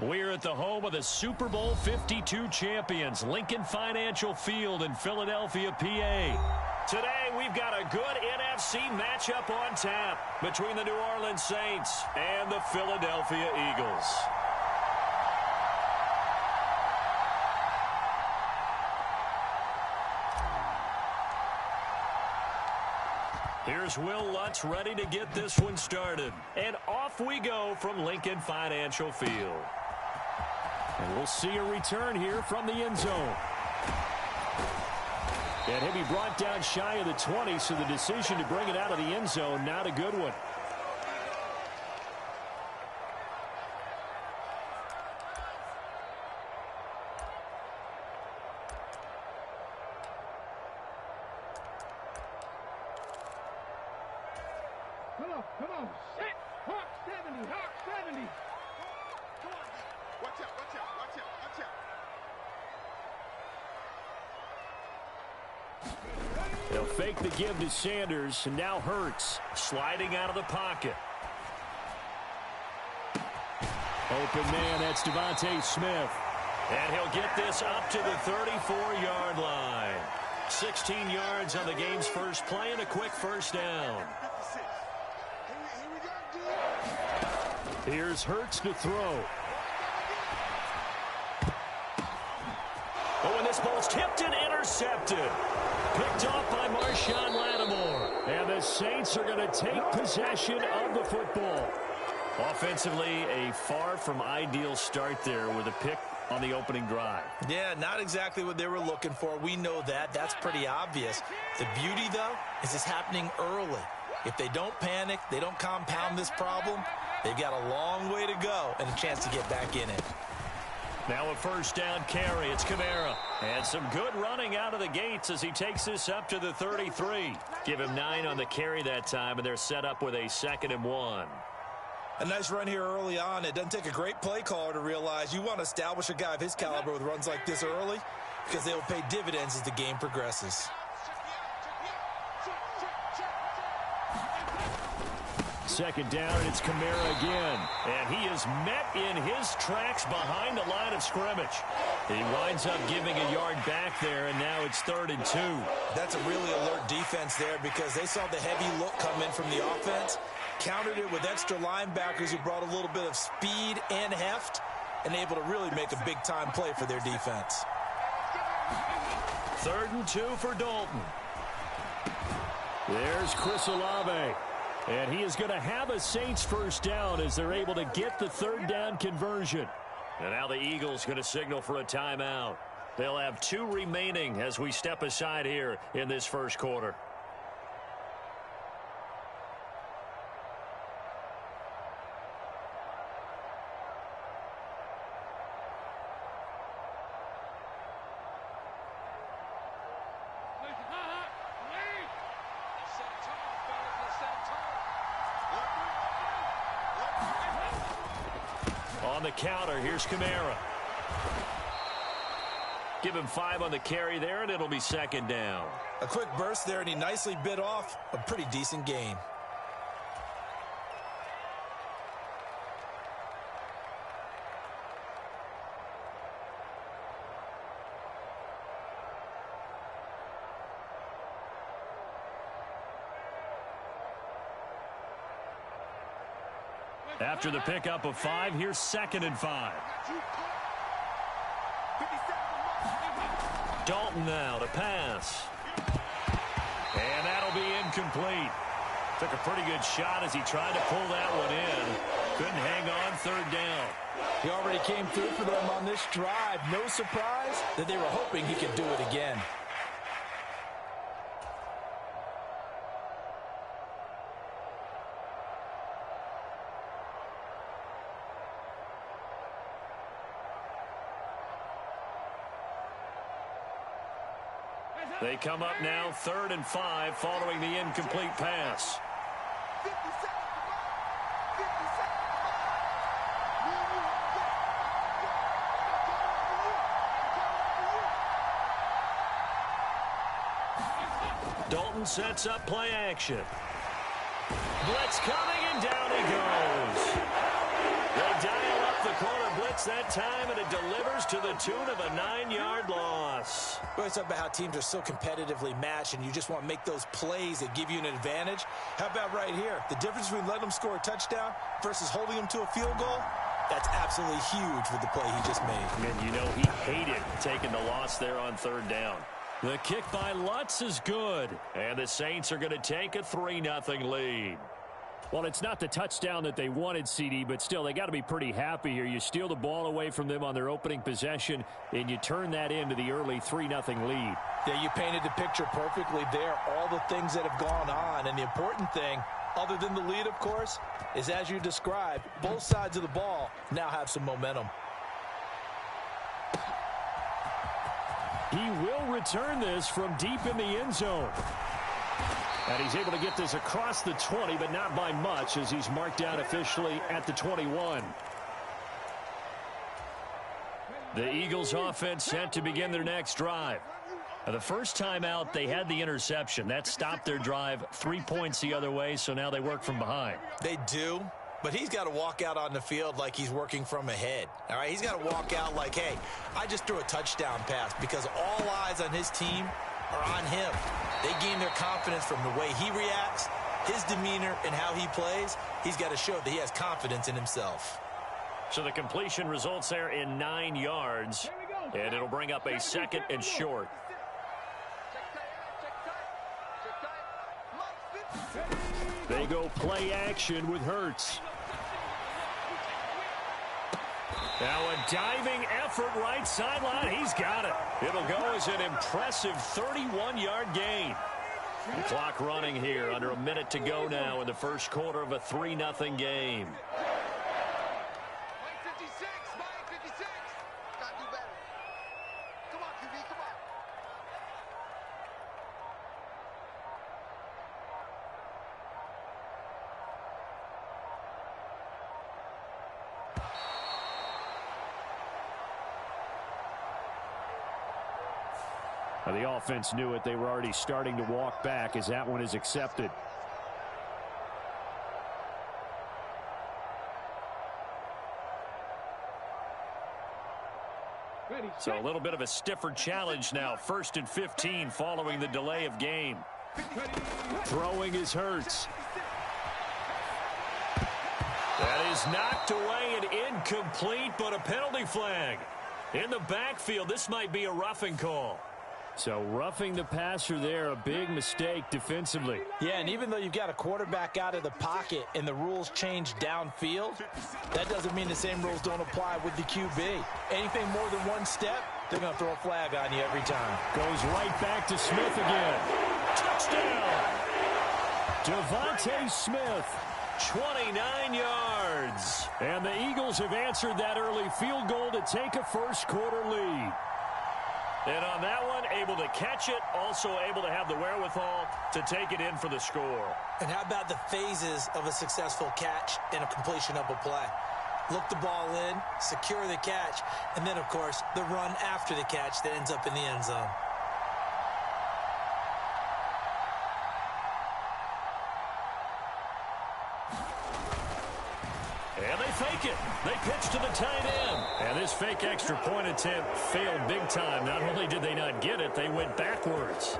We're at the home of the Super Bowl 52 champions, Lincoln Financial Field in Philadelphia, PA. Today, we've got a good NFC matchup on tap between the New Orleans Saints and the Philadelphia Eagles. Here's Will Lutz ready to get this one started. And off we go from Lincoln Financial Field. And we'll see a return here from the end zone. And he'll be brought down shy of the 20, so the decision to bring it out of the end zone, not a good one. Come on, set, Hawk 70, Hawk 70. Watch out, watch out, watch out, watch out. They'll fake the give to Sanders, and now Hurts sliding out of the pocket. Open man, that's Devontae Smith. And he'll get this up to the 34-yard line. 16 yards on the game's first play and a quick first down. Here's Hurts to throw. Oh, and this ball's tipped and intercepted. Picked off by Marshawn Lattimore. And the Saints are going to take possession of the football. Offensively, a far from ideal start there with a pick on the opening drive. Yeah, not exactly what they were looking for. We know that. That's pretty obvious. The beauty, though, is it's happening early. If they don't panic, they don't compound this problem, they've got a long way to go and a chance to get back in it. Now a first down carry. It's Kamara. And some good running out of the gates as he takes this up to the 33. Give him 9 on the carry that time, and they're set up with a 2nd and 1. A nice run here early on. It doesn't take a great play caller to realize you want to establish a guy of his caliber with runs like this early because they will pay dividends as the game progresses. Second down, and it's Kamara again. And he is met in his tracks behind the line of scrimmage. He winds up giving a yard back there, and now it's 3rd and 2. That's a really alert defense there because they saw the heavy look come in from the offense, countered it with extra linebackers who brought a little bit of speed and heft, and able to really make a big-time play for their defense. 3rd and 2 for Dalton. There's Chris Olave. And he is going to have a Saints first down as they're able to get the 3rd down conversion. And now the Eagles going to signal for a timeout. They'll have 2 remaining as we step aside here in this first quarter. On the counter, here's Kamara. Give him 5 on the carry there, and it'll be 2nd down. A quick burst there, and he nicely bit off a pretty decent gain. After the pickup of 5, here's 2nd and 5. Dalton now to pass. And that'll be incomplete. Took a pretty good shot as he tried to pull that one in. Couldn't hang on, 3rd down. He already came through for them on this drive. No surprise that they were hoping he could do it again. They come up now 3rd and 5 following the incomplete pass. Dalton sets up play action. Blitz coming, and down he goes. They dial up the corner blitz hits that time, and it delivers to the tune of a 9-yard loss. Well, it's about how teams are so competitively matched, and you just want to make those plays that give you an advantage. How about right here? The difference between letting them score a touchdown versus holding them to a field goal, that's absolutely huge with the play he just made. And you know he hated taking the loss there on 3rd down. The kick by Lutz is good, and the Saints are going to take a 3-0 lead. Well, it's not the touchdown that they wanted, CD, but still, they got to be pretty happy here. You steal the ball away from them on their opening possession, and you turn that into the early 3-0 lead. Yeah, you painted the picture perfectly there, all the things that have gone on. And the important thing, other than the lead, of course, is as you described, both sides of the ball now have some momentum. He will return this from deep in the end zone. And he's able to get this across the 20, but not by much, as he's marked down officially at the 21. The Eagles offense set to begin their next drive. The first time out, they had the interception. That stopped their drive 3 points the other way, so now they work from behind. They do, but he's got to walk out on the field like he's working from ahead. All right, he's got to walk out like, hey, I just threw a touchdown pass, because all eyes on his team are on him. They gain their confidence from the way he reacts, his demeanor, and how he plays. He's got to show that he has confidence in himself. So the completion results there in 9 yards, and it'll bring up a 2nd and short. They go play action with Hurts. Now a diving effort right sideline. He's got it. It'll go as an impressive 31-yard gain. The clock running here. Under a minute to go now in the first quarter of a 3-0 game. The offense knew it. They were already starting to walk back as that one is accepted. So a little bit of a stiffer challenge now. 1st and 15 following the delay of game. Throwing is Hurts. That is knocked away and incomplete, but a penalty flag. In the backfield, this might be a roughing call. So roughing the passer there, a big mistake defensively. Yeah, and even though you've got a quarterback out of the pocket and the rules change downfield, that doesn't mean the same rules don't apply with the QB. Anything more than one step, they're going to throw a flag on you every time. Goes right back to Smith again. Touchdown! Devontae Smith, 29 yards. And the Eagles have answered that early field goal to take a first quarter lead. And on that one, able to catch it, also able to have the wherewithal to take it in for the score. And how about the phases of a successful catch and a completion of a play? Look the ball in, secure the catch, and then, of course, the run after the catch that ends up in the end zone. And they fake it. They pitch to the tight end. And this fake extra point attempt failed big time. Not only did they not get it, they went backwards.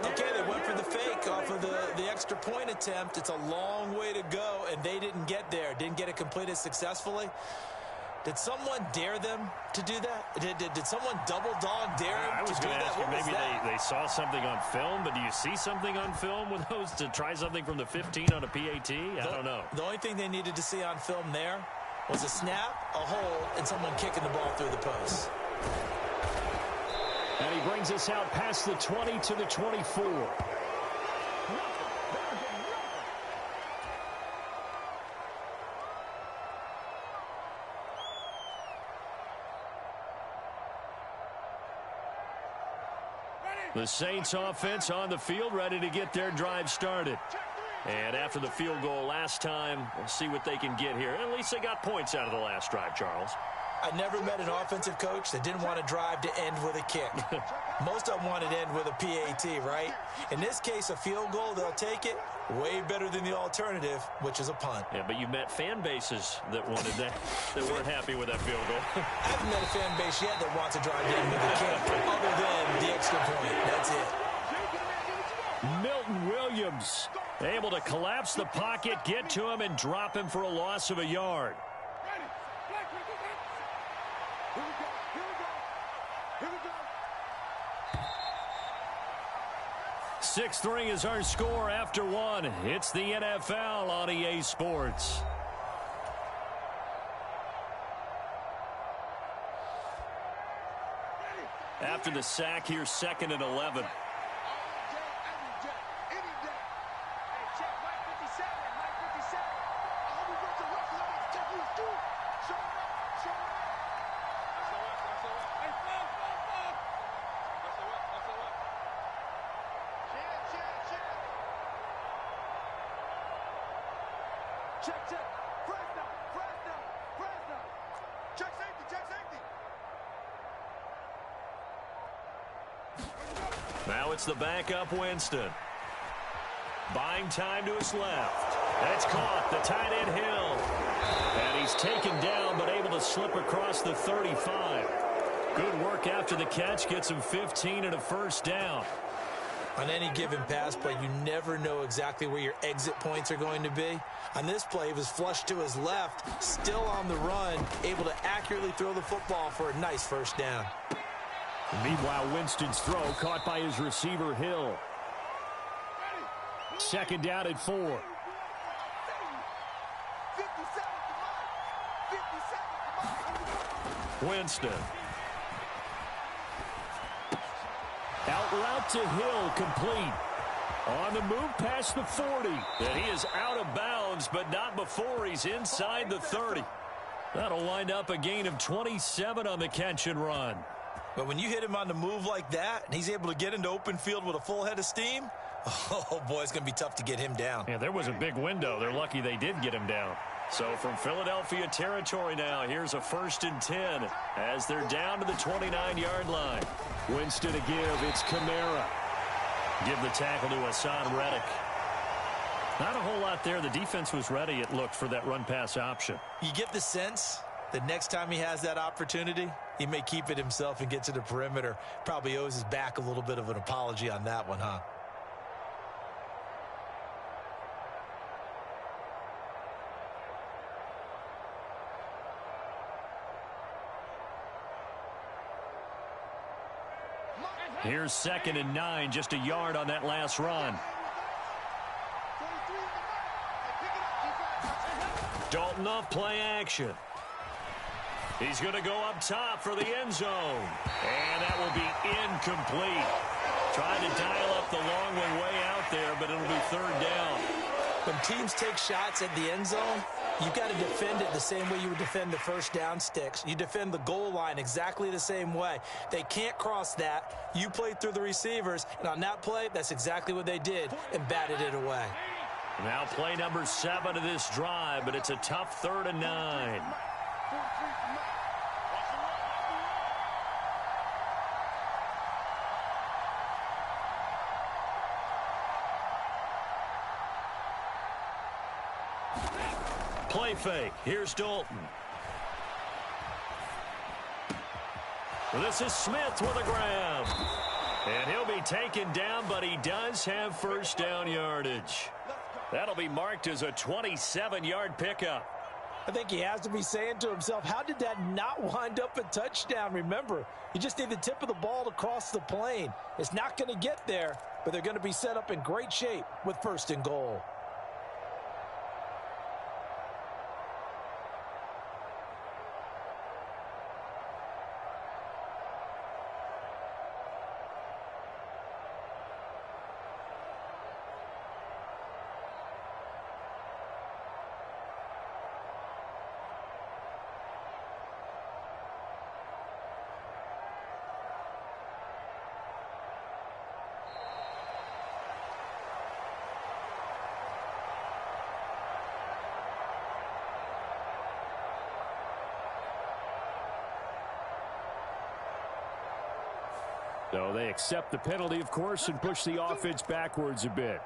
Okay, they went for the fake off of the extra point attempt. It's a long way to go, and they didn't get there. Didn't get it completed successfully. Did someone dare them to do that? Did someone double dog dare them I was to do going to that? ask you, What was maybe that? they saw something on film, but do you see something on film with those to try something from the 15 on a PAT? I don't know. The only thing they needed to see on film there was a snap, a hole, and someone kicking the ball through the post. And he brings us out past the 20 to the 24. The Saints offense on the field, ready to get their drive started. And after the field goal last time, we'll see what they can get here. At least they got points out of the last drive, Charles. I never met an offensive coach that didn't want to drive to end with a kick. Most of them want to end with a PAT, right? In this case, a field goal, they'll take it. Way better than the alternative, which is a punt. Yeah, but you met fan bases that wanted that, that weren't happy with that field goal. I haven't met a fan base yet that wants to drive to end with a kick, other than the extra point. That's it. Milton Williams able to collapse the pocket, get to him, and drop him for a loss of a yard. 6-3 is our score after one. It's the NFL on EA Sports. After the sack, here's 2nd and 11. Now it's the backup Winston. Buying time to his left. That's caught. The tight end Hill. And he's taken down but able to slip across the 35. Good work after the catch. Gets him 15 and a first down. On any given pass play, you never know exactly where your exit points are going to be. On this play, he was flushed to his left, still on the run, able to accurately throw the football for a nice first down. Meanwhile, Winston's throw caught by his receiver, Hill. 2nd down and 4. Winston. Out route to Hill, complete. On the move past the 40. And he is out of bounds, but not before he's inside the 30. That'll wind up a gain of 27 on the catch and run. But when you hit him on the move like that, and he's able to get into open field with a full head of steam, oh, boy, it's going to be tough to get him down. Yeah, there was a big window. They're lucky they did get him down. So from Philadelphia territory now, here's a 1st and 10 as they're down to the 29-yard line. Winston to give. It's Kamara. Give the tackle to Hassan Reddick. Not a whole lot there. The defense was ready, it looked, for that run-pass option. You get the sense that next time he has that opportunity, he may keep it himself and get to the perimeter. Probably owes his back a little bit of an apology on that one, huh? Here's 2nd and 9, just a yard on that last run. Dalton off play action. He's going to go up top for the end zone. And that will be incomplete. Trying to dial up the long one way out there, but it'll be 3rd down. When teams take shots at the end zone, you've got to defend it the same way you would defend the first down sticks. You defend the goal line exactly the same way. They can't cross that. You play through the receivers, and on that play, that's exactly what they did and batted it away. Now play number 7 of this drive, but it's a tough 3rd and 9. Play fake. Here's Dalton. This is Smith with a grab. And he'll be taken down, but he does have first down yardage. That'll be marked as a 27-yard pickup. I think he has to be saying to himself, how did that not wind up a touchdown? Remember, you just need the tip of the ball to cross the plane. It's not going to get there, but they're going to be set up in great shape with 1st and goal. So they accept the penalty, of course, and push the offense backwards a bit.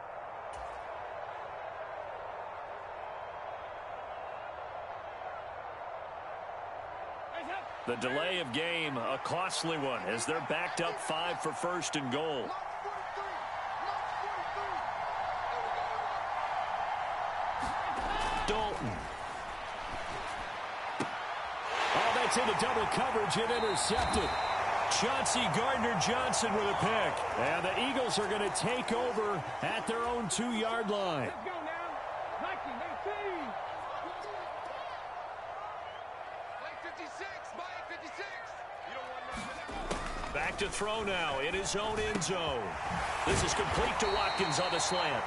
The delay of game, a costly one, as they're backed up 5 for first and goal. Dalton. Oh, that's into double coverage and intercepted. Chauncey Gardner-Johnson with a pick. And the Eagles are going to take over at their own 2-yard line. Let's go now. 1918. Back to throw now in his own end zone. This is complete to Watkins on the slant.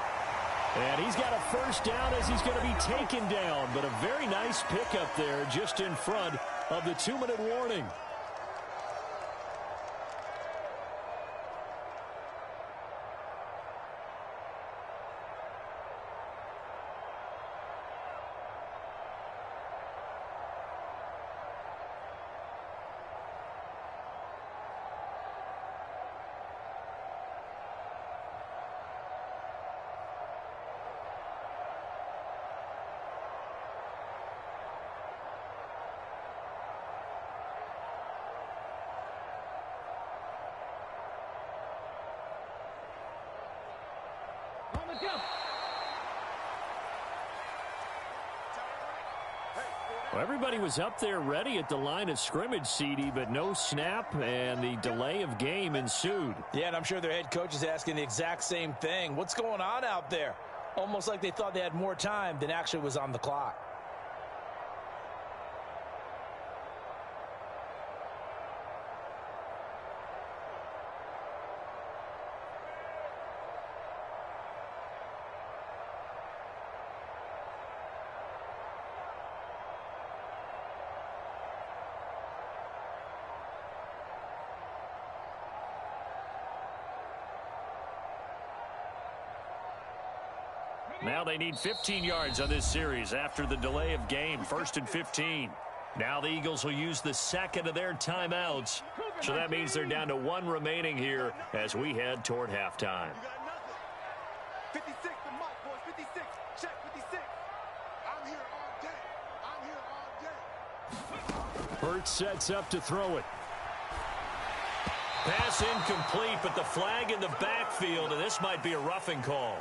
And he's got a first down as he's going to be taken down. But a very nice pickup there just in front of the 2-minute warning. Well, everybody was up there ready at the line of scrimmage, CD, but no snap, and the delay of game ensued. Yeah, and I'm sure their head coach is asking the exact same thing. What's going on out there? Almost like they thought they had more time than actually was on the clock. Now they need 15 yards on this series after the delay of game, 1st and 15. Now the Eagles will use the second of their timeouts. So that means they're down to 1 remaining here as we head toward halftime. 56, the mic, boys. 56. Check 56. I'm here all day. I'm here all day. Hurts sets up to throw it. Pass incomplete, but the flag in the backfield, and this might be a roughing call.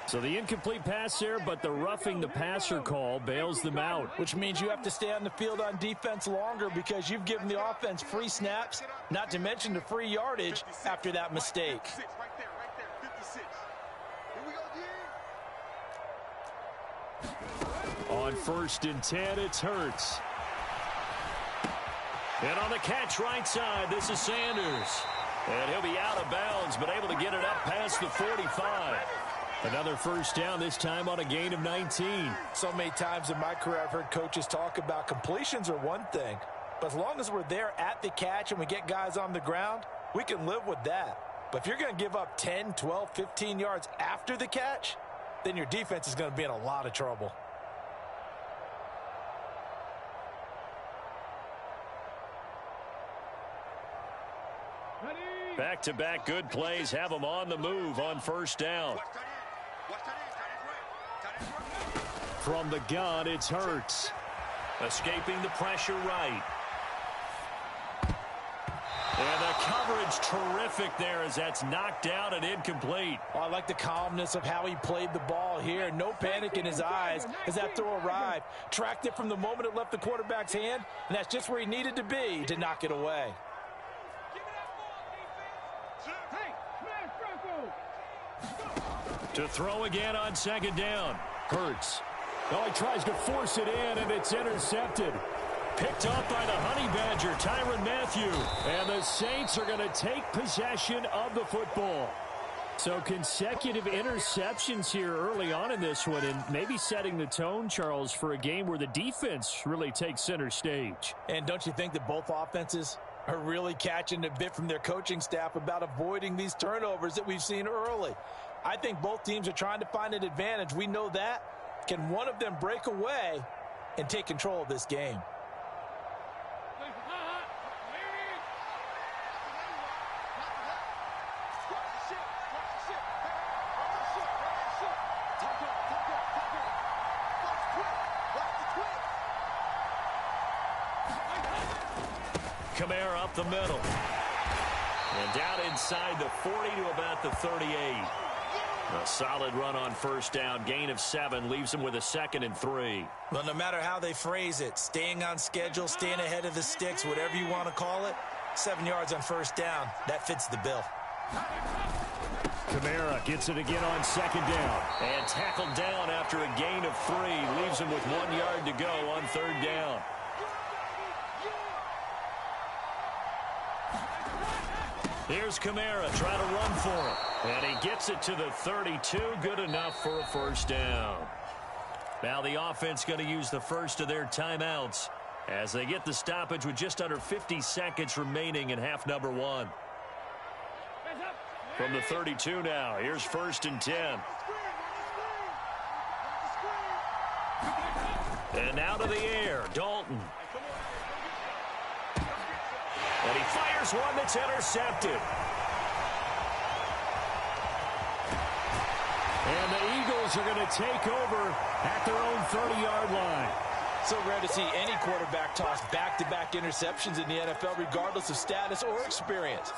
So the incomplete pass there, but the roughing the passer call bails them out. Which means you have to stay on the field on defense longer because you've given the offense free snaps, not to mention the free yardage after that mistake. Right there, 56. Here we go, On 1st and 10, it's Hurts. And on the catch right side, this is Sanders. And he'll be out of bounds, but able to get it up past the 45. Another first down, this time on a gain of 19. So many times in my career I've heard coaches talk about completions are one thing, but as long as we're there at the catch and we get guys on the ground, we can live with that. But if you're going to give up 10, 12, 15 yards after the catch, then your defense is going to be in a lot of trouble. Back-to-back good plays have them on the move on first down. From the gun, it's Hurts. Escaping the pressure right. And the coverage terrific there as that's knocked down and incomplete. Oh, I like the calmness of how he played the ball here. No panic in his eyes as that throw arrived. Tracked it from the moment it left the quarterback's hand, and that's just where he needed to be to knock it away. To throw again on second down. Hurts. Oh, he tries to force it in, and it's intercepted. Picked up by the Honey Badger, Tyrann Mathieu. And the Saints are going to take possession of the football. So consecutive interceptions here early on in this one, and maybe setting the tone, Charles, for a game where the defense really takes center stage. And don't you think that both offenses are really catching a bit from their coaching staff about avoiding these turnovers that we've seen early? I think both teams are trying to find an advantage. We know that. Can one of them break away and take control of this game? Kamara up the middle. And down inside the 40 to about the 38. A solid run on first down. Gain of 7 leaves them with a 2nd and 3. Well, no matter how they phrase it, staying on schedule, staying ahead of the sticks, whatever you want to call it, 7 yards on first down, that fits the bill. Kamara gets it again on 2nd down. And tackled down after a gain of 3. Leaves him with 1 yard to go on 3rd down. Here's Kamara trying to run for him. And he gets it to the 32. Good enough for a first down. Now the offense going to use the first of their timeouts as they get the stoppage with just under 50 seconds remaining in half number 1. From the 32 now, here's 1st and 10. And now to the air, Dalton. And he fires one that's intercepted. And the Eagles are going to take over at their own 30-yard line. So rare to see any quarterback toss back-to-back interceptions in the NFL, regardless of status or experience.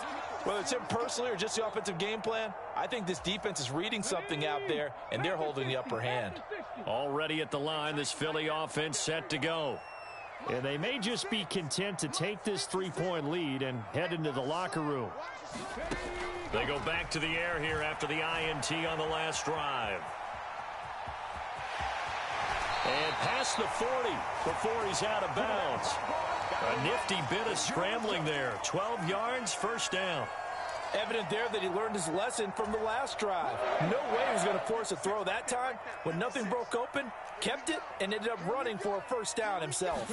Whether it's him personally or just the offensive game plan, I think this defense is reading something out there, and they're holding the upper hand. Already at the line, this Philly offense set to go. And they may just be content to take this 3-point lead and head into the locker room. They go back to the air here after the INT on the last drive. And past the 40 before he's out of bounds. A nifty bit of scrambling there. 12 yards, first down. Evident there that he learned his lesson from the last drive. No way he was going to force a throw that time. When nothing broke open, kept it, and ended up running for a first down himself.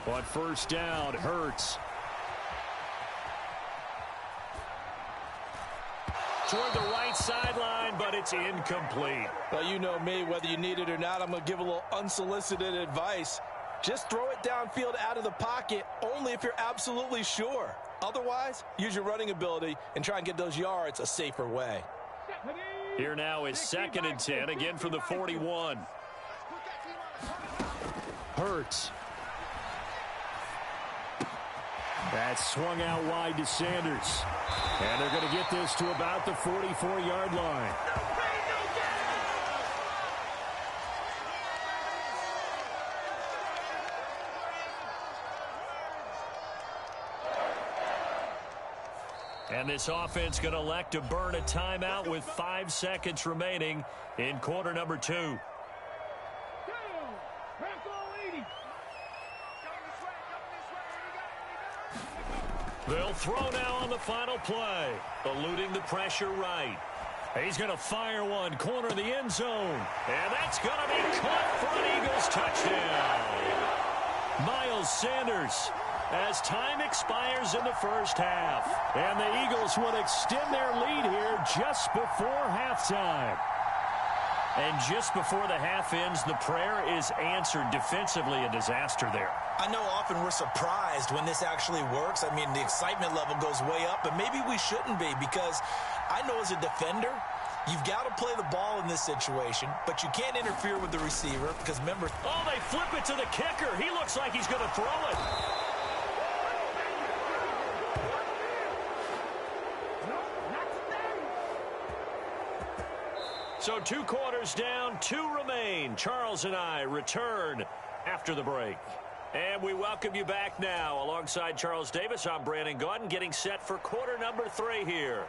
On first down, Hurts. Toward the right sideline, but it's incomplete. Well, you know me, whether you need it or not, I'm going to give a little unsolicited advice. Just throw it downfield out of the pocket, only if you're absolutely sure. Otherwise, use your running ability and try and get those yards a safer way. Here now is 2nd and 10, again from the 41. Hurts. That's swung out wide to Sanders. And they're going to get this to about the 44-yard line. And this offense going to elect to burn a timeout with 5 seconds remaining in quarter number 2. They'll throw now on the final play, eluding the pressure right. He's going to fire one, corner of the end zone. And that's going to be caught for an Eagles touchdown. Miles Sanders, as time expires in the first half. And the Eagles will extend their lead here just before halftime. And just before the half ends, the prayer is answered. Defensively, a disaster there. I know often we're surprised when this actually works. I mean, the excitement level goes way up, but maybe we shouldn't be, because I know as a defender, you've got to play the ball in this situation, but you can't interfere with the receiver because, remember... Oh, they flip it to the kicker. He looks like he's going to throw it. So 2 quarters down, 2 remain. Charles and I return after the break. And we welcome you back now. Alongside Charles Davis, I'm Brandon Gaudin, getting set for quarter number 3 here.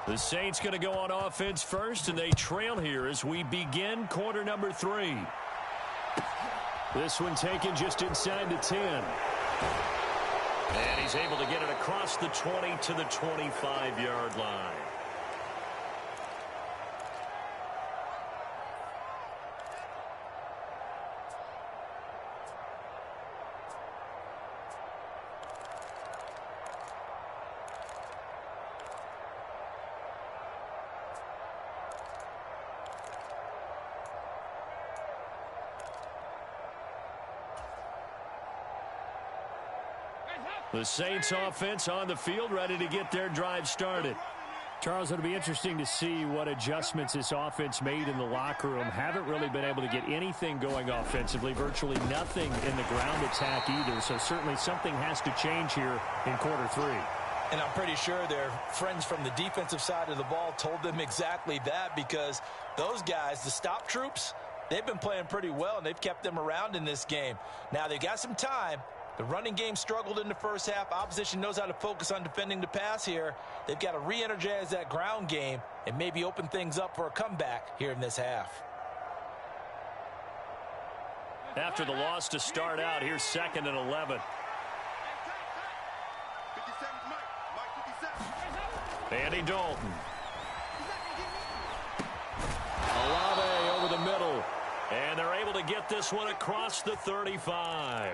The Saints going to go on offense first, and they trail here as we begin quarter number 3. This one taken just inside the 10. And he's able to get it across the 20 to the 25-yard line. The Saints offense on the field, ready to get their drive started. Charles, it'll be interesting to see what adjustments this offense made in the locker room. Haven't really been able to get anything going offensively, virtually nothing in the ground attack either. So certainly something has to change here in quarter three. And I'm pretty sure their friends from the defensive side of the ball told them exactly that, because those guys, the stop troops, they've been playing pretty well, and they've kept them around in this game. Now, they've got some time. The running game struggled in the first half. Opposition knows how to focus on defending the pass here. They've got to re-energize that ground game and maybe open things up for a comeback here in this half. After the loss to start out, here's 2nd and 11. Andy Dalton. Olave over the middle. And they're able to get this one across the 35.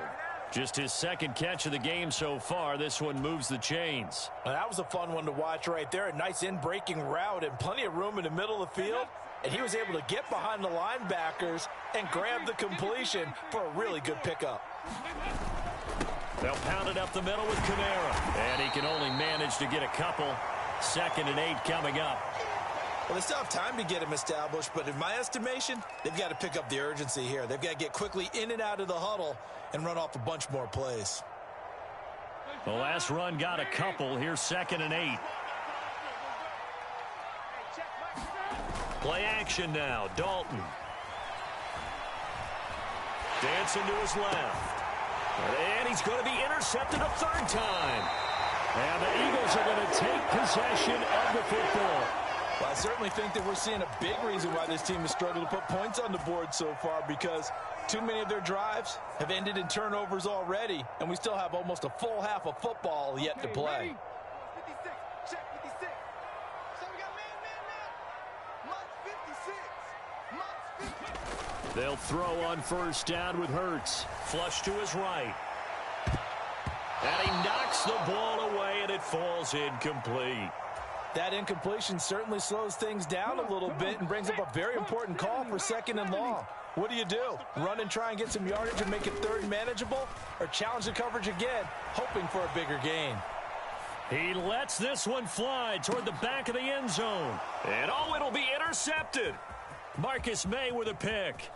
Just his 2nd catch of the game so far. This one moves the chains. Well, that was a fun one to watch right there. A nice in-breaking route and plenty of room in the middle of the field. And he was able to get behind the linebackers and grab the completion for a really good pickup. They'll pound it up the middle with Kamara. And he can only manage to get a couple. 2nd and 8 coming up. Well, they still have time to get him established, but in my estimation, they've got to pick up the urgency here. They've got to get quickly in and out of the huddle and run off a bunch more plays. The last run got a couple. Here's 2nd and 8. Play action now. Dalton. Dancing to his left. And he's going to be intercepted a 3rd time. And the Eagles are going to take possession of the football. Well, I certainly think that we're seeing a big reason why this team has struggled to put points on the board so far, because too many of their drives have ended in turnovers already, and we still have almost a full half of football yet to play. 56, check 56. So we got man. Much 56. They'll throw on 1st down with Hurts. Flush to his right. And he knocks the ball away, and it falls incomplete. That incompletion certainly slows things down a little bit and brings up a very important call for 2nd and long. What do? Run and try and get some yardage and make it 3rd manageable? Or challenge the coverage again, hoping for a bigger gain? He lets this one fly toward the back of the end zone. And it'll be intercepted. Marcus May with a pick.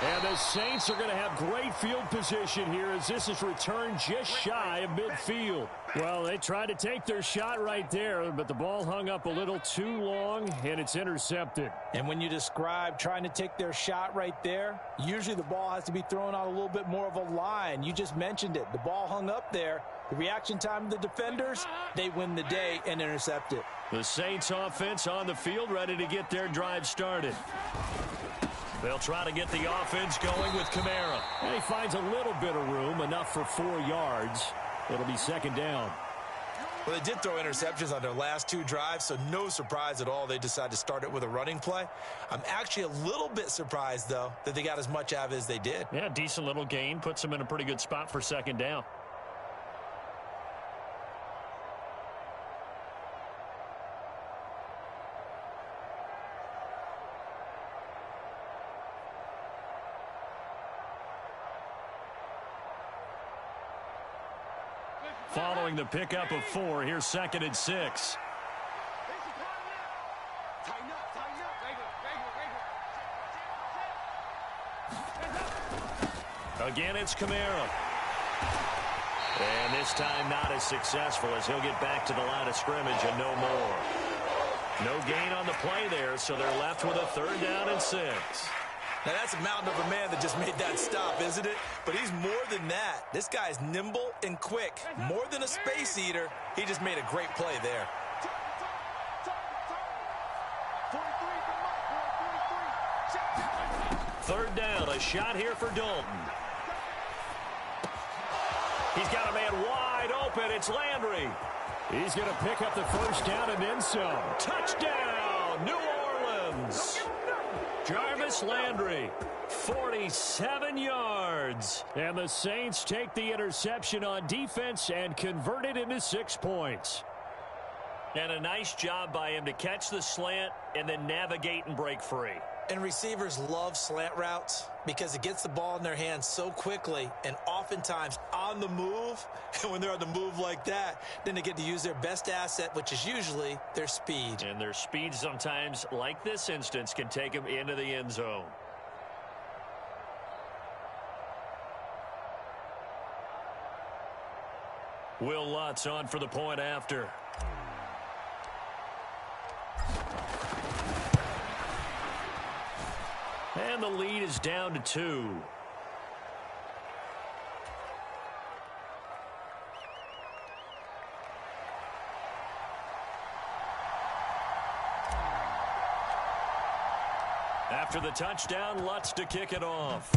And the Saints are going to have great field position here as this is returned just shy of midfield. Well, they tried to take their shot right there, but the ball hung up a little too long, and it's intercepted. And when you describe trying to take their shot right there, usually the ball has to be thrown out a little bit more of a line. You just mentioned it. The ball hung up there. The reaction time of the defenders, they win the day and intercept it. The Saints offense on the field, ready to get their drive started. They'll try to get the offense going with Kamara. And he finds a little bit of room, enough for 4 yards. It'll be 2nd down. Well, they did throw interceptions on their last 2 drives, so no surprise at all they decided to start it with a running play. I'm actually a little bit surprised, though, that they got as much out of it as they did. Yeah, decent little gain. Puts them in a pretty good spot for 2nd down. Following the pickup of 4, here's 2nd and 6. Again, it's Kamara. And this time not as successful as he'll get back to the line of scrimmage and no more. No gain on the play there, so they're left with a 3rd down and 6. Now, that's a mountain of a man that just made that stop, isn't it? But he's more than that. This guy's nimble and quick. More than a space eater, he just made a great play there. Third down, a shot here for Dalton. He's got a man wide open. It's Landry. He's going to pick up the 1st down and then some. Touchdown, New Orleans. Jarvis Landry, 47 yards. And the Saints take the interception on defense and convert it into 6 points. And a nice job by him to catch the slant and then navigate and break free. And receivers love slant routes because it gets the ball in their hands so quickly and oftentimes on the move. And when they're on the move like that, then they get to use their best asset, which is usually their speed. And their speed sometimes, like this instance, can take them into the end zone. Will Lutz on for the point after. And the lead is down to 2. After the touchdown, Lutz to kick it off.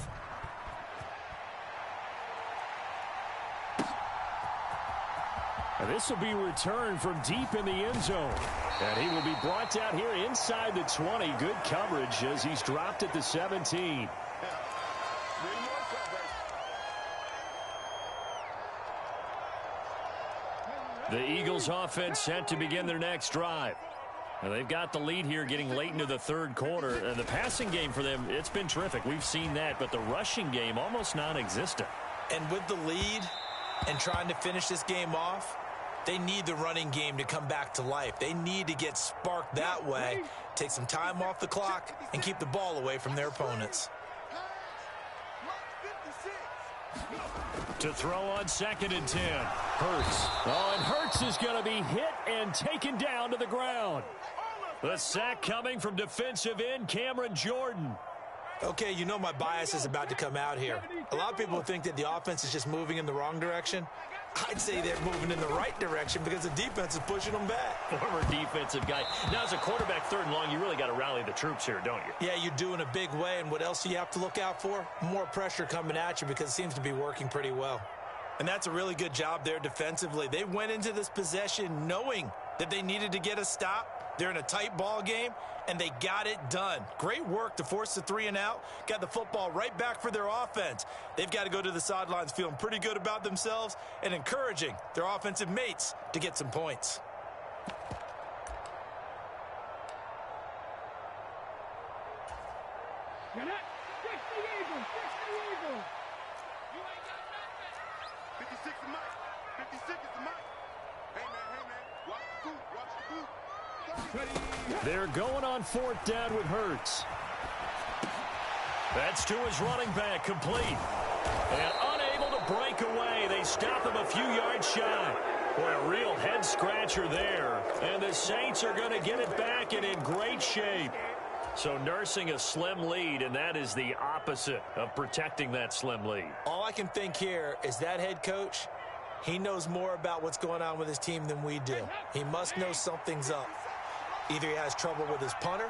This will be returned from deep in the end zone. And he will be brought down here inside the 20. Good coverage as he's dropped at the 17. The Eagles offense set to begin their next drive. Now they've got the lead here getting late into the third quarter. And the passing game for them, it's been terrific. We've seen that, but the rushing game almost non-existent. And with the lead and trying to finish this game off, they need the running game to come back to life. They need to get sparked that way, take some time off the clock, and keep the ball away from their opponents. To throw on 2nd and 10. Hurts. Oh, and Hurts is going to be hit and taken down to the ground. The sack coming from defensive end Cameron Jordan. Okay, you know my bias is about to come out here. A lot of people think that the offense is just moving in the wrong direction. I'd say they're moving in the right direction because the defense is pushing them back. Former defensive guy. Now, as a quarterback 3rd and long, you really got to rally the troops here, don't you? Yeah, you do in a big way. And what else do you have to look out for? More pressure coming at you because it seems to be working pretty well. And that's a really good job there defensively. They went into this possession knowing that they needed to get a stop. They're in a tight ball game, and they got it done. Great work to force the 3 and out. Got the football right back for their offense. They've got to go to the sidelines feeling pretty good about themselves and encouraging their offensive mates to get some points. You're not. Fix the Eagles. Fix the Eagles. You ain't got nothing. 56 is Mike. 56 is the Mike. Hey, man. Watch the boot. Watch the boot. They're going on 4th down with Hurts. That's to his running back, complete. And unable to break away. They stop him a few yards shy. Boy, a real head-scratcher there. And the Saints are going to get it back and in great shape. So nursing a slim lead, and that is the opposite of protecting that slim lead. All I can think here is that head coach, he knows more about what's going on with his team than we do. He must know something's up. Either he has trouble with his punter,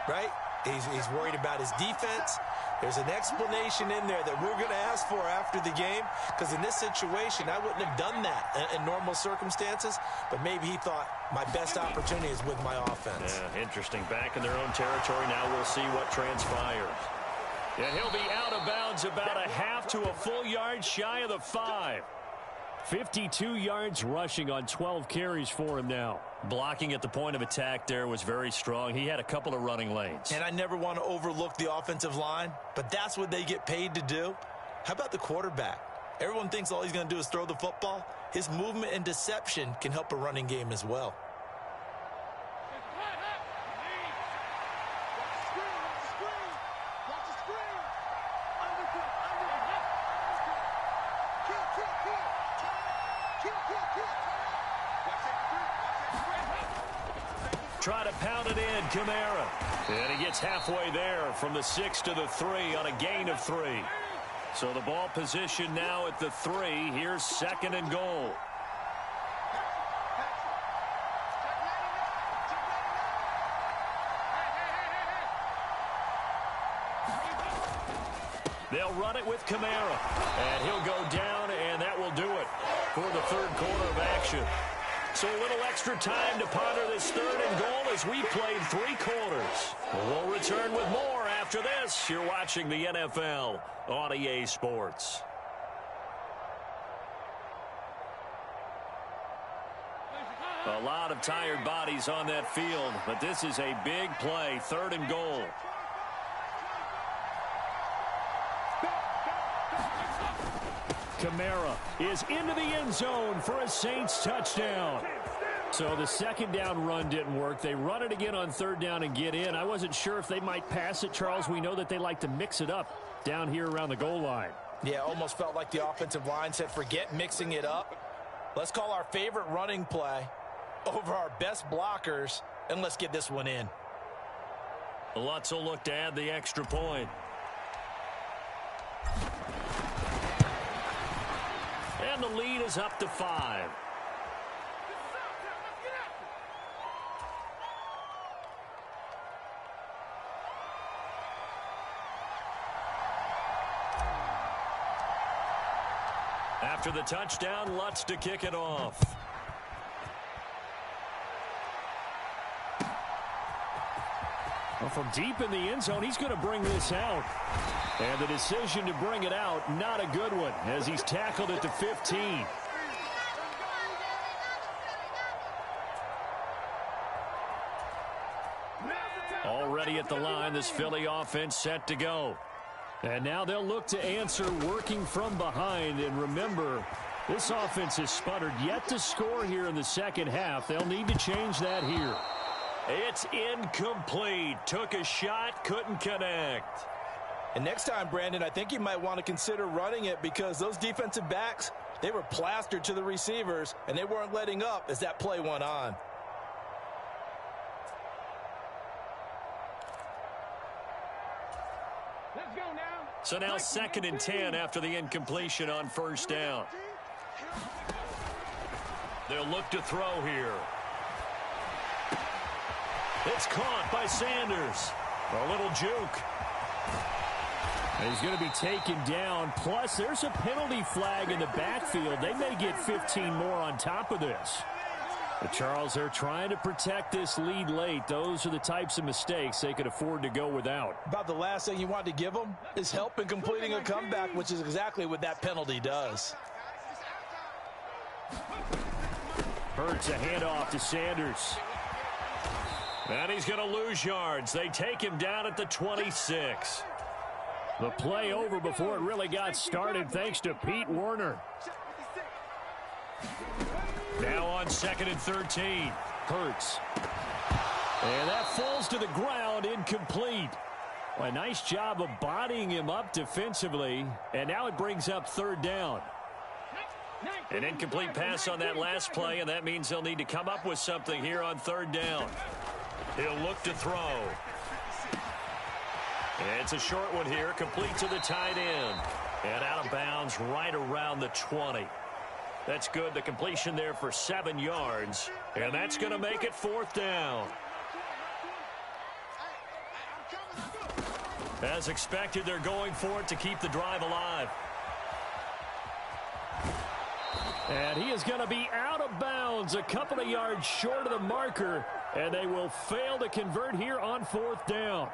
right? He's worried about his defense. There's an explanation in there that we're going to ask for after the game, because in this situation, I wouldn't have done that in normal circumstances, but maybe he thought my best opportunity is with my offense. Yeah, interesting. Back in their own territory. Now we'll see what transpires. And he'll be out of bounds about a half to a full yard shy of the 5. 52 yards rushing on 12 carries for him now. Blocking at the point of attack there was very strong. He had a couple of running lanes. And I never want to overlook the offensive line, but that's what they get paid to do. How about the quarterback? Everyone thinks all he's going to do is throw the football. His movement and deception can help a running game as well. Try to pound it in, Kamara. And he gets halfway there from the 6 to the 3 on a gain of 3. So the ball position now at the 3. Here's 2nd and goal. They'll run it with Kamara. And he'll go down, and that will do it for the 3rd quarter of action. So a little extra time to ponder this 3rd and goal as we played 3 quarters. We'll return with more after this. You're watching the NFL on EA Sports. A lot of tired bodies on that field, but this is a big play, 3rd and goal. Kamara is into the end zone for a Saints touchdown. So the 2nd down run didn't work. They run it again on 3rd down and get in. I wasn't sure if they might pass it, Charles. We know that they like to mix it up down here around the goal line. Yeah, almost felt like the offensive line said, forget mixing it up. Let's call our favorite running play over our best blockers, and let's get this one in. Lutz will look to add the extra point. And the lead is up to 5. After the touchdown, Lutz to kick it off. Well, from deep in the end zone, he's going to bring this out. And the decision to bring it out, not a good one, as he's tackled at the 15. Already at the line, this Philly offense set to go. And now they'll look to answer working from behind. And remember, this offense has sputtered yet to score here in the 2nd half. They'll need to change that here. It's incomplete. Took a shot, couldn't connect. And next time, Brandon, I think you might want to consider running it because those defensive backs, they were plastered to the receivers, and they weren't letting up as that play went on. Let's go now. So now 2nd and 10 after the incompletion on 1st down. They'll look to throw here. It's caught by Sanders. A little juke. And he's going to be taken down. Plus, there's a penalty flag in the backfield. They may get 15 more on top of this. But Charles, they're trying to protect this lead late. Those are the types of mistakes they could afford to go without. About the last thing you want to give them is help in completing a comeback, which is exactly what that penalty does. Hurts a handoff to Sanders. And he's going to lose yards. They take him down at the 26. The play over before it really got started thanks to Pete Werner. Now on 2nd and 13. Hurts. And that falls to the ground, incomplete. Well, a nice job of bodying him up defensively. And now it brings up 3rd down. An incomplete pass on that last play, and that means they'll need to come up with something here on 3rd down. He'll look to throw. And it's a short one here, complete to the tight end. And out of bounds right around the 20. That's good. The completion there for 7 yards. And that's going to make it 4th down. As expected, they're going for it to keep the drive alive. And he is going to be out of bounds, a couple of yards short of the marker, and they will fail to convert here on 4th down.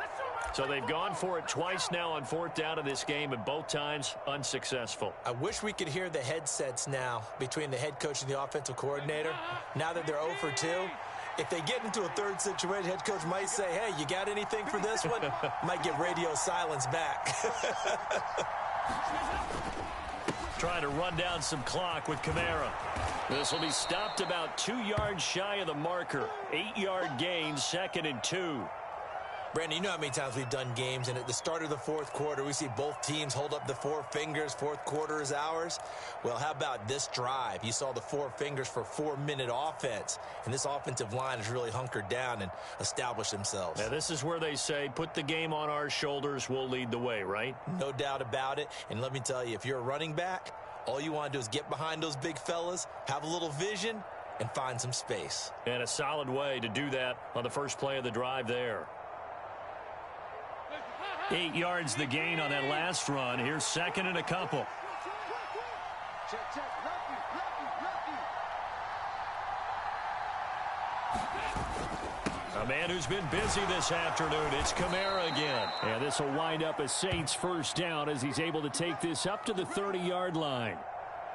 So they've gone for it twice now on 4th down in this game, and both times unsuccessful. I wish we could hear the headsets now between the head coach and the offensive coordinator. Now that they're 0 for 2, if they get into a 3rd situation, head coach might say, hey, you got anything for this one? Might get radio silence back. Trying to run down some clock with Kamara. This will be stopped about 2 yards shy of the marker. 8-yard gain, 2nd and 2. Brandon, you know how many times we've done games, and at the start of the 4th quarter, we see both teams hold up the 4 fingers, 4th quarter is ours. Well, how about this drive? You saw the 4 fingers for 4-minute offense, and this offensive line has really hunkered down and established themselves. Now, this is where they say, put the game on our shoulders, we'll lead the way, right? No doubt about it, and let me tell you, if you're a running back, all you want to do is get behind those big fellas, have a little vision, and find some space. And a solid way to do that on the first play of the drive there. 8 yards the gain on that last run. Here's 2nd and a couple. A man who's been busy this afternoon. It's Kamara again. And this will wind up a Saints 1st down as he's able to take this up to the 30-yard line.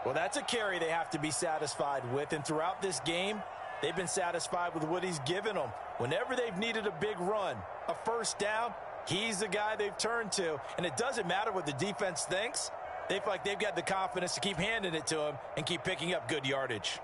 Well, that's a carry they have to be satisfied with. And throughout this game, They've been satisfied with what he's given them. Whenever they've needed a big run, a first down, he's the guy they've turned to. And it doesn't matter what the defense thinks. They feel like they've got the confidence to keep handing it to him and keep picking up good yardage.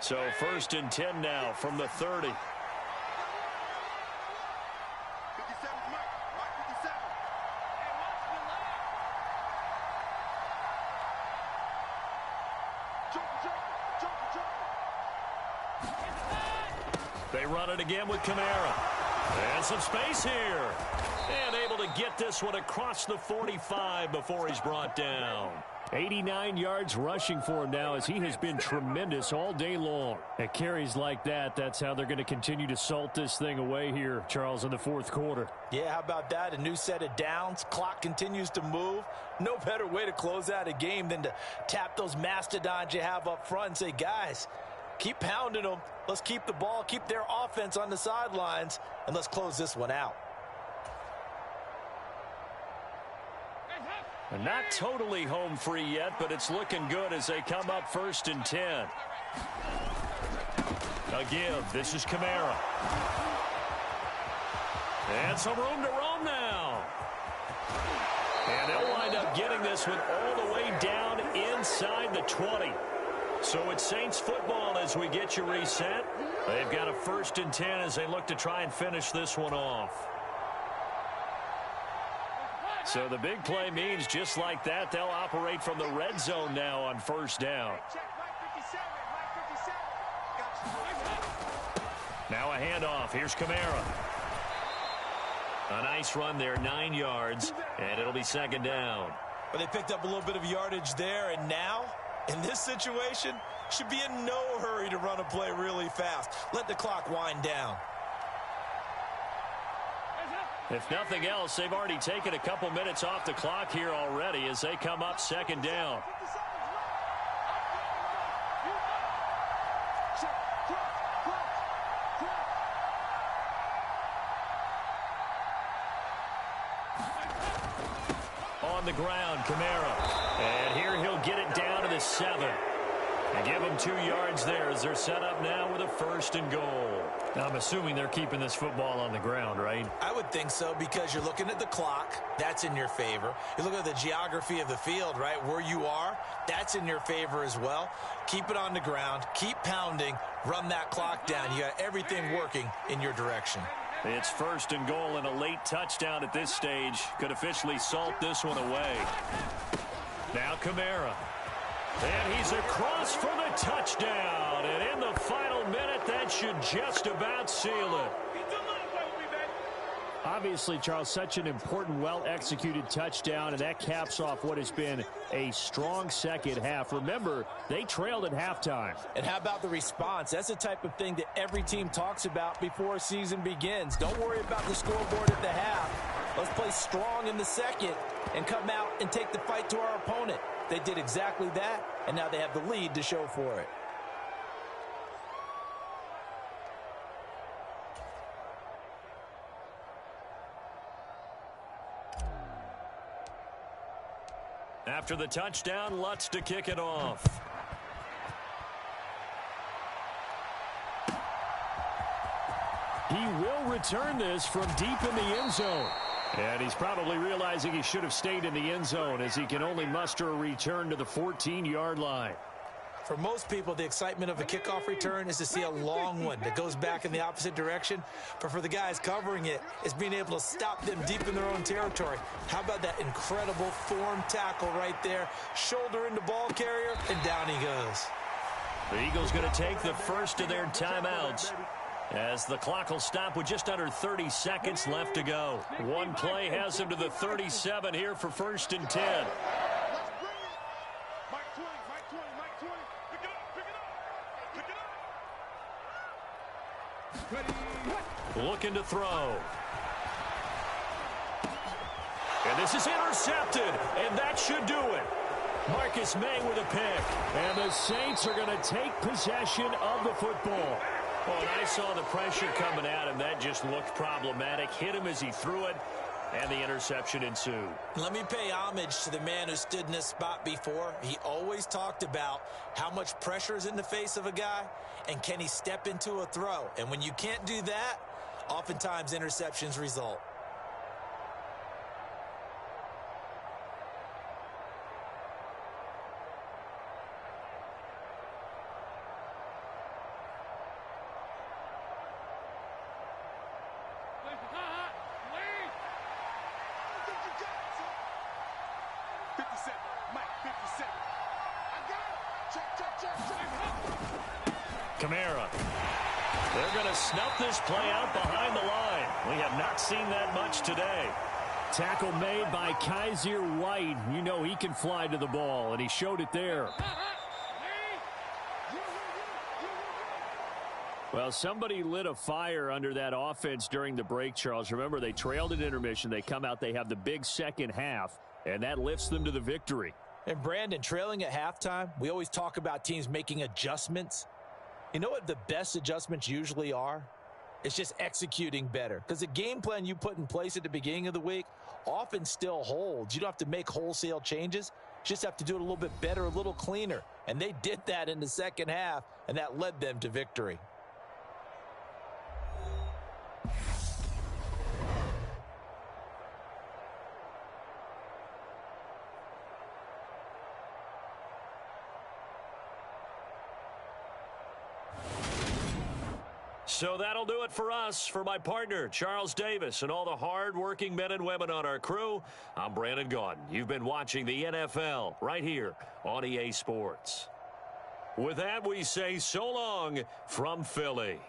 So 1st and 10 now from the 30. 57 Mike. Mike 57. They run it again with Kamara. And some space here. And able to get this one across the 45 before he's brought down. 89 yards rushing for him now as he has been tremendous all day long. At carries like that, that's how they're going to continue to salt this thing away here, Charles, in the 4th quarter. Yeah, how about that? A new set of downs. Clock continues to move. No better way to close out a game than to tap those mastodons you have up front and say, guys, keep pounding them. Let's keep the ball, keep their offense on the sidelines, and let's close this one out. And not totally home free yet, but it's looking good as they come up 1st and 10. A give. This is Kamara. And some room to roam now. And they'll wind up getting this one all the way down inside the 20. So it's Saints football as we get you reset. They've got a 1st and 10 as they look to try and finish this one off. So the big play means just like that, they'll operate from the red zone now on 1st down. Now a handoff. Here's Kamara. A nice run there, 9 yards, and it'll be 2nd down. But they picked up a little bit of yardage there, and now, in this situation, should be in no hurry to run a play really fast. Let the clock wind down. If nothing else, they've already taken a couple minutes off the clock here already as they come up 2nd down. On the ground, Kamara. And here he'll get it down to the 7. And give them 2 yards there as they're set up now with a 1st and goal. I'm assuming they're keeping this football on the ground, right? I would think so because you're looking at the clock. That's in your favor. You look at the geography of the field, right? Where you are, that's in your favor as well. Keep it on the ground. Keep pounding. Run that clock down. You got everything working in your direction. It's 1st and goal and a late touchdown at this stage. Could officially salt this one away. Now Kamara. And he's across for the touchdown. And in the final minute, that should just about seal it. Obviously, Charles, such an important, well-executed touchdown, and that caps off what has been a strong second half. Remember, they trailed at halftime. And how about the response? That's the type of thing that every team talks about before a season begins. Don't worry about the scoreboard at the half. Let's play strong in the second and come out and take the fight to our opponent. They did exactly that, and now they have the lead to show for it. After the touchdown, Lutz to kick it off. He will return this from deep in the end zone. And he's probably realizing he should have stayed in the end zone as he can only muster a return to the 14-yard line. For most people, the excitement of a kickoff return is to see a long one that goes back in the opposite direction. But for the guys covering it, it's being able to stop them deep in their own territory. How about that incredible form tackle right there? Shoulder into ball carrier, and down he goes. The Eagles going to take the first of their timeouts as the clock will stop with just under 30 seconds left to go. One play has them to the 37 here for 1st and 10. Looking to throw. And this is intercepted, and that should do it. Marcus May with a pick. And the Saints are going to take possession of the football. Well, and I saw the pressure coming at him. That just looked problematic. Hit him as he threw it, and the interception ensued. Let me pay homage to the man who stood in this spot before. He always talked about how much pressure is in the face of a guy, and can he step into a throw. And when you can't do that, oftentimes interceptions result. Kamara. They're going to snuff this play out behind the line. We have not seen that much today. Tackle made by Kaiser White. You know he can fly to the ball, and he showed it there. Well, somebody lit a fire under that offense during the break, Charles. Remember, they trailed at intermission. They come out, they have the big second half, and that lifts them to the victory. And Brandon, trailing at halftime, we always talk about teams making adjustments. You know what the best adjustments usually are? It's just executing better. Because the game plan you put in place at the beginning of the week often still holds. You don't have to make wholesale changes. You just have to do it a little bit better, a little cleaner. And they did that in the second half, and that led them to victory. So that'll do it for us. For my partner, Charles Davis, and all the hard-working men and women on our crew, I'm Brandon Gaudin. You've been watching the NFL right here on EA Sports. With that, we say so long from Philly.